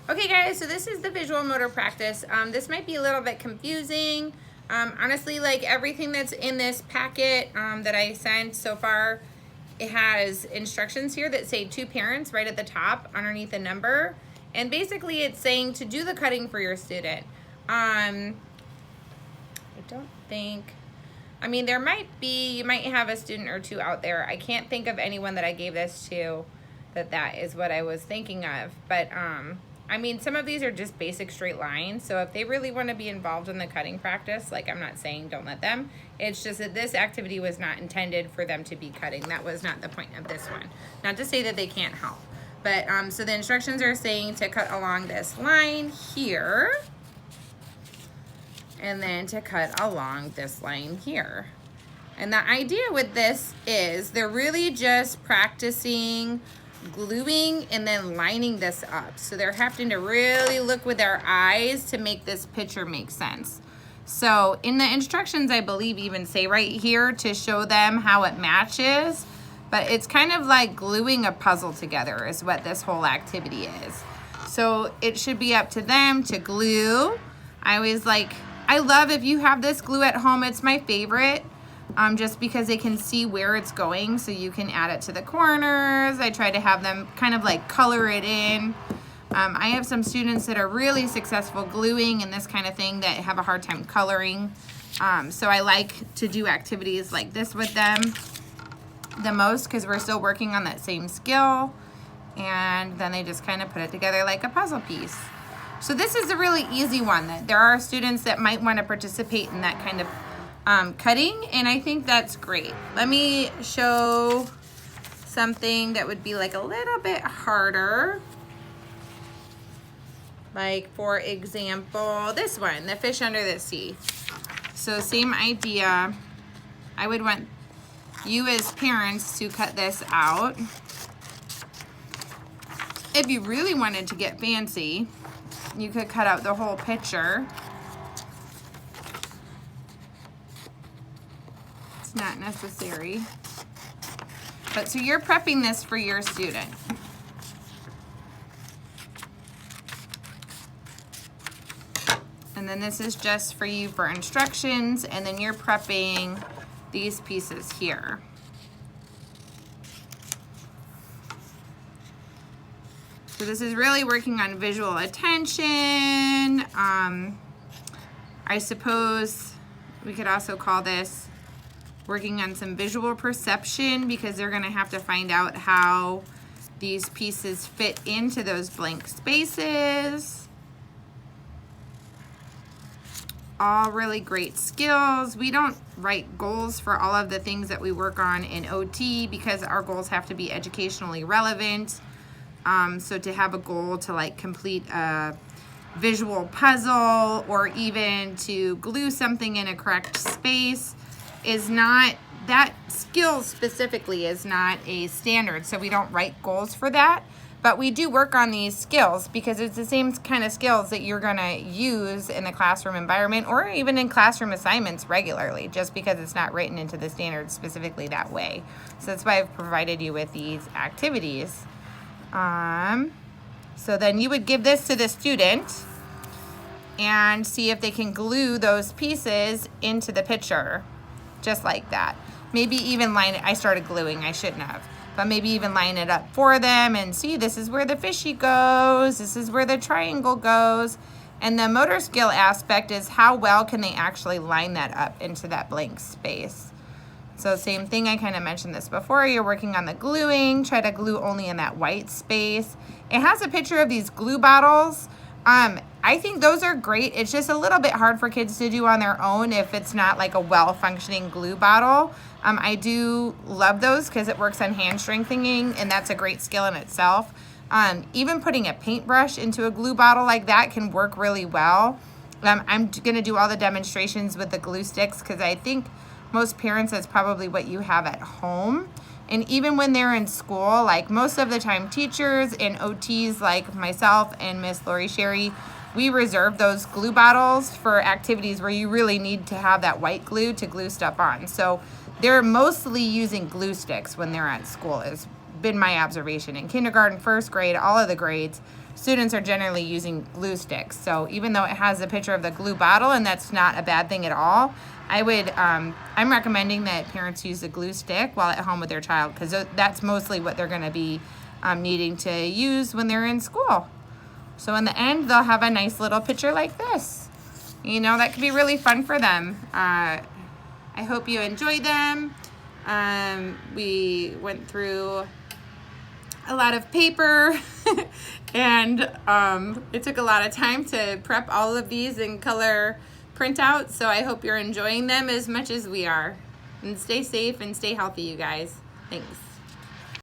Okay guys, so this is the visual motor practice. This might be a little bit confusing. Honestly, like everything that's in this packet that I sent so far, it has instructions here that say to parents right at the top underneath the number. And basically it's saying to do the cutting for your student. I don't think, I mean, there might be, you might have a student or two out there. I can't think of anyone that I gave this to that is what I was thinking of. But I mean, some of these are just basic straight lines. So if they really want to be involved in the cutting practice, like I'm not saying don't let them. It's just that this activity was not intended for them to be cutting. That was not the point of this one. Not to say that they can't help. But so the instructions are saying to cut along this line here. And then to cut along this line here. And the idea with this is they're really just practicing gluing and then lining this up. So they're having to really look with their eyes to make this picture make sense. So in the instructions, I believe even say right here to show them how it matches, but it's kind of like gluing a puzzle together is what this whole activity is. So it should be up to them to glue. I love if you have this glue at home, it's my favorite. Just because they can see where it's going, so you can add it to the corners. I try to have them kind of like color it in. I have some students that are really successful gluing and this kind of thing that have a hard time coloring. So I like to do activities like this with them the most because we're still working on that same skill. And then they just kind of put it together like a puzzle piece. So this is a really easy one that there are students that might want to participate in that kind of cutting, and I think that's great. Let me show something that would be like a little bit harder. Like for example, this one, the fish under the sea. So same idea. I would want you as parents to cut this out. If you really wanted to get fancy, you could cut out the whole picture. It's not necessary. But so you're prepping this for your student. And then this is just for you for instructions, and then you're prepping these pieces here. So this is really working on visual attention. I suppose we could also call this working on some visual perception, because they're going to have to find out how these pieces fit into those blank spaces. All really great skills. We don't write goals for all of the things that we work on in OT because our goals have to be educationally relevant. So to have a goal to like complete a visual puzzle or even to glue something in a correct space is not, that skill specifically is not a standard. So we don't write goals for that, but we do work on these skills because it's the same kind of skills that you're gonna use in the classroom environment or even in classroom assignments regularly, just because it's not written into the standards specifically that way. So that's why I've provided you with these activities. So then you would give this to the student and see if they can glue those pieces into the picture, just like that. Maybe even line it, I started gluing, I shouldn't have, but maybe even line it up for them and see this is where the fishy goes, this is where the triangle goes. And the motor skill aspect is how well can they actually line that up into that blank space. So same thing, I kind of mentioned this before, you're working on the gluing, try to glue only in that white space. It has a picture of these glue bottles. I think those are great. It's just a little bit hard for kids to do on their own if it's not like a well-functioning glue bottle. I do love those because it works on hand strengthening, and that's a great skill in itself. Even putting a paintbrush into a glue bottle like that can work really well. I'm gonna do all the demonstrations with the glue sticks because I think most parents, that's probably what you have at home. And even when they're in school, like most of the time teachers and OTs like myself and Miss Lori Sherry, we reserve those glue bottles for activities where you really need to have that white glue to glue stuff on. So they're mostly using glue sticks when they're at school, has been my observation. In kindergarten, first grade, all of the grades. students are generally using glue sticks. So even though it has a picture of the glue bottle, and that's not a bad thing at all, I'm recommending that parents use the glue stick while at home with their child, because that's mostly what they're going to be needing to use when they're in school. So in the end, they'll have a nice little picture like this. You know, that could be really fun for them. I hope you enjoyed them. We went through a lot of paper and it took a lot of time to prep all of these in color printouts. So I hope you're enjoying them as much as we are. And stay safe and stay healthy, you guys. Thanks.